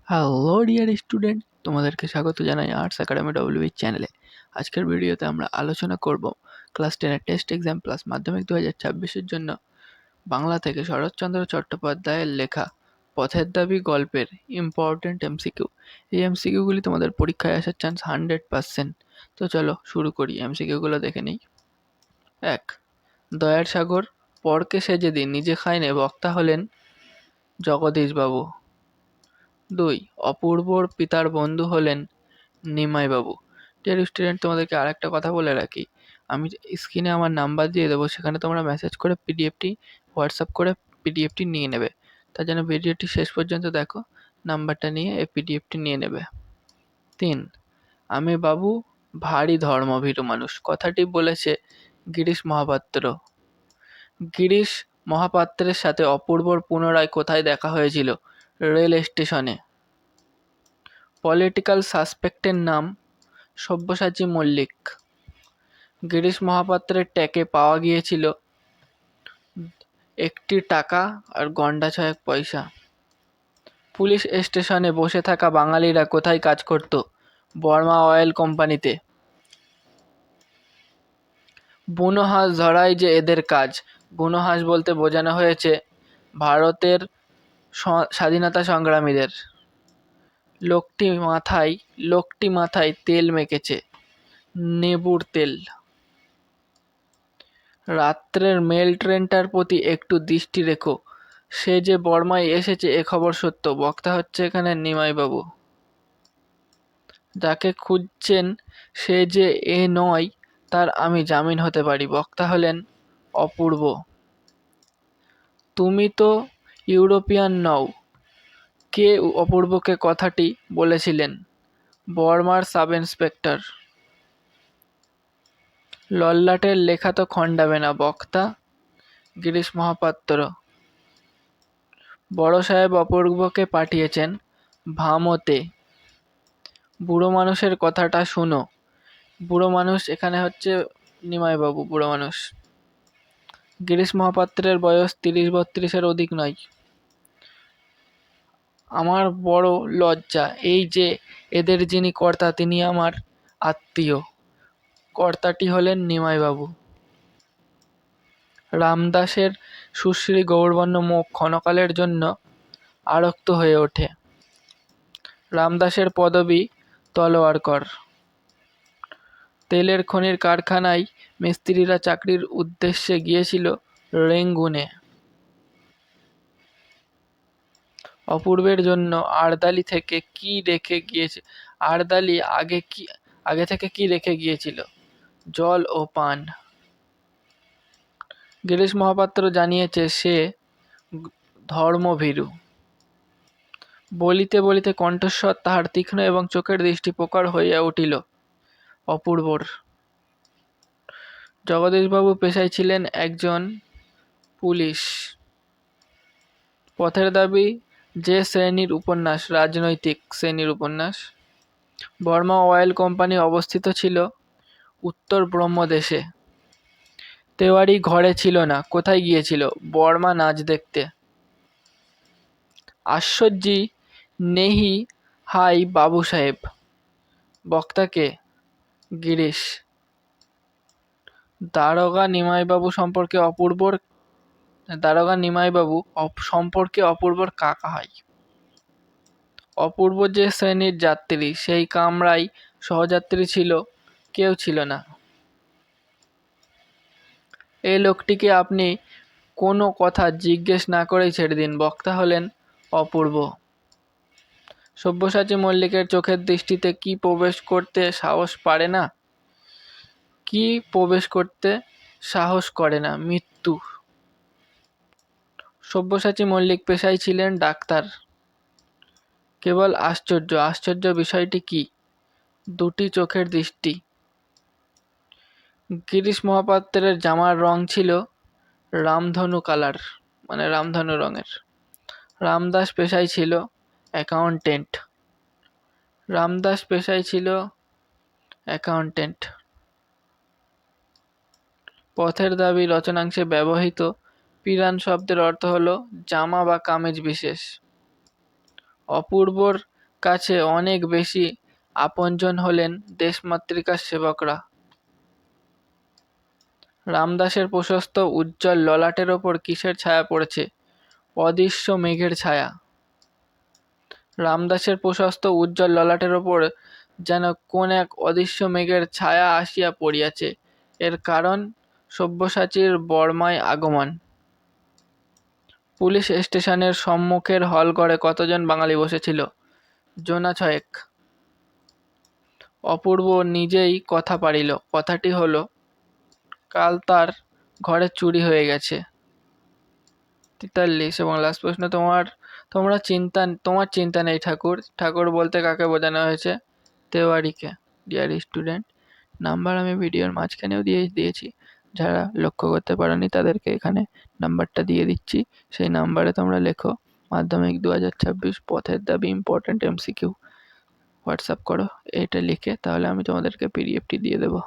Hello dear student, তোমাদেরকে স্বাগত জানাই আর্টস একাডেমি ডব্লিউবি চ্যানেলে। আজকের ভিডিওতে আমরা আলোচনা করব ক্লাস 10 এর টেস্ট এক্সাম প্লাস মাধ্যমিক 2026-এর জন্য বাংলা থেকে শরৎচন্দ্র চট্টোপাধ্যায়ের লেখা পথের দাবি গল্পের ইম্পর্টেন্ট এমসিকিউ। এই এমসিকিউগুলি তোমাদের পরীক্ষায় আসার চান্স 100%। তো চলো শুরু করি, এমসিকিউগুলো দেখে নিই। 1. দয়ার সাগর পরকে সে যেদিন নিজে খায়নি বক্তা হলেন জগদীশবাবু। 2. অপূর্বর পিতার বন্ধু হলেন নিমাইবাবু। ডিয়ার স্টুডেন্ট, তোমাদেরকে আরেকটা কথা বলে রাখি, আমি স্ক্রিনে আমার নাম্বার দিয়ে দেবো, সেখানে তোমরা মেসেজ করে পিডিএফটি হোয়াটসঅ্যাপ করে পিডিএফটি নিয়ে নেবে। তার জন্য ভিডিওটি শেষ পর্যন্ত দেখো, নাম্বারটা নিয়ে এই পিডিএফটি নিয়ে নেবে। 3. আমি বাবু ভারী ধর্মভীরু মানুষ কথাটি বলেছে গিরিশ মহাপাত্র। গিরিশ মহাপাত্রের সাথে অপূর্বর পুনরায় কোথায় দেখা হয়েছিল? রেল স্টেশনে। পলিটিক্যাল সাসপেক্টের নাম সব্যসাচী মল্লিক। গিরিশ মহাপাত্রের ট্যাকে পাওয়া গিয়েছিল 1 টাকা আর গন্ডা 6 পয়সা। পুলিশ স্টেশনে বসে থাকা বাঙালিরা কোথায় কাজ করত? বর্মা অয়েল কোম্পানিতে। বুনো হাঁস ধরাই যে এদের কাজ। বুনো হাঁস বলতে বোঝানো হয়েছে ভারতের স্বাধীনতা সংগ্রামীদের। লোকটি মাথায় তেল মেখেছে, নেবুর তেল। রাত্রের মেল ট্রেনটার প্রতি একটু দৃষ্টি রেখো, সে যে বর্মায় এসেছে এ খবর সত্য। বক্তা হচ্ছে এখানে নিমাইবাবু। যাকে খুঁজছেন সে যে এ নয় তার আমি জামিন হতে পারি। বক্তা হলেন অপূর্ব। তুমি তো ইউরোপিয়ান নও। কে অপূর্বকে কথাটি বলেছিলেন? বর্মার সাব ইন্সপেক্টর। লল্লাটের লেখা তো খণ্ডাবে না। বক্তা গিরিশ মহাপাত্র। বড় সাহেব অপূর্বকে পাঠিয়েছেন ভামতে। বুড়ো মানুষের কথাটা শুনো। বুড়ো মানুষ এখানে হচ্ছে নিমাইবাবু, বুড়ো মানুষ। গিরিশ মহাপাত্রের বয়স 30-32-এর অধিক নয়। আমার বড় লজ্জা এই যে এদের যিনি কর্তা তিনি আমার আত্মীয়। কর্তাটি হলেন নিমাইবাবু। রামদাসের সুশ্রী গৌরবর্ণ মুখ ক্ষণকালের জন্য আরক্ত হয়ে ওঠে। রামদাসের পদবি তলোয়ারকর। তেলের খনির কারখানায় মিস্ত্রিরা চাকরির উদ্দেশ্যে গিয়েছিল রেঙ্গুনে। অপূর্বের জন্য আড়দালি থেকে কি রেখে গিয়েছে? আড়দালি আগে থেকে কি রেখে গিয়েছিল? জল ও পান। গিরিশ মহাপাত্র জানিয়েছে সে ধর্মভীরু। বলিতে বলিতে কণ্ঠস্বর তাহার তীক্ষ্ণ এবং চোখের দৃষ্টি প্রখর হইয়া উঠিল অপূর্বর। জগদীশবাবু পেশায় ছিলেন একজন পুলিশ। পথের দাবি যে শ্রেণীর উপন্যাস? রাজনৈতিক শ্রেণীর উপন্যাস। বর্মা অয়েল কোম্পানি অবস্থিত ছিল উত্তর ব্রহ্মদেশে। তেওয়ারি ঘরে ছিল না, কোথায় গিয়েছিল? বর্মা নাচ দেখতে। আশ্চর্যি নেহি হাই বাবু সাহেব। বক্তাকে গিরিশ। দারোগা নিমাইবাবু সম্পর্কে অপূর্বর কাকা হয়। অপূর্ব যে শ্রেণীর যাত্রী সেই কামরায় সহযাত্রী ছিল কেউ ছিল না। এই লোকটিকে আপনি কোনো কথা জিজ্ঞেস না করেই ছেড়ে দিন। বক্তা হলেন অপূর্ব। সব্যসাচী মল্লিকের চোখের দৃষ্টিতে কি প্রবেশ করতে সাহস পারে না? কি প্রবেশ করতে সাহস করে না? মৃত্যু। সব্যসাচী মল্লিক পেশায় ছিলেন ডাক্তার। কেবল আশ্চর্য বিষয়টি কি? 2টি চোখের দৃষ্টি। গিরিশ মহাপাত্রের জামার রং ছিল রামধনু কালার, মানে রামধনু রঙের। রামদাস পেশায় ছিল অ্যাকাউন্টেন্ট। পথের দাবি রচনাংশে ব্যবহৃত পিরান শব্দের অর্থ হল জামা বা কামিজ বিশেষ। অপূর্বর কাছে অনেক বেশি আপনজন হলেন দেশমাতৃকার সেবকরা। রামদাসের প্রশস্ত উজ্জ্বল ললাটের ওপর কিসের ছায়া পড়েছে? অদৃশ্য মেঘের ছায়া। রামদাসের প্রশস্ত উজ্জ্বল ললাটের ওপর যেন কোন এক অদৃশ্য মেঘের ছায়া আসিয়া পড়িয়াছে। এর কারণ সব্যসাচীর বর্মায় আগমন। পুলিশ স্টেশনের সম্মুখের হলঘরে কতজন বাঙালি বসেছিল? জোনা ছয়েক। অপূর্ব নিজেই কথা পারিল, কথাটি হলো, কাল তার ঘরে চুরি হয়ে গেছে। 43 এবং লাস্ট প্রশ্ন, তোমার চিন্তা নেই ঠাকুর। ঠাকুর বলতে কাকে বোঝানো হয়েছে? তেওয়ারিকে। ডিয়ার স্টুডেন্ট, নাম্বার আমি ভিডিওর মাঝখানেও দিয়েছি। যারা লক্ষ্য করতে পারোনি তাদেরকে এখানে নাম্বারটা দিয়ে দিচ্ছি। সেই নাম্বারে তোমরা লেখো মাধ্যমিক 2026 পথের দাবি ইম্পর্ট্যান্ট MCQ হোয়াটসঅ্যাপ করো। এটা লিখে তাহলে আমি তোমাদেরকে পিডিএফটি দিয়ে দেবো।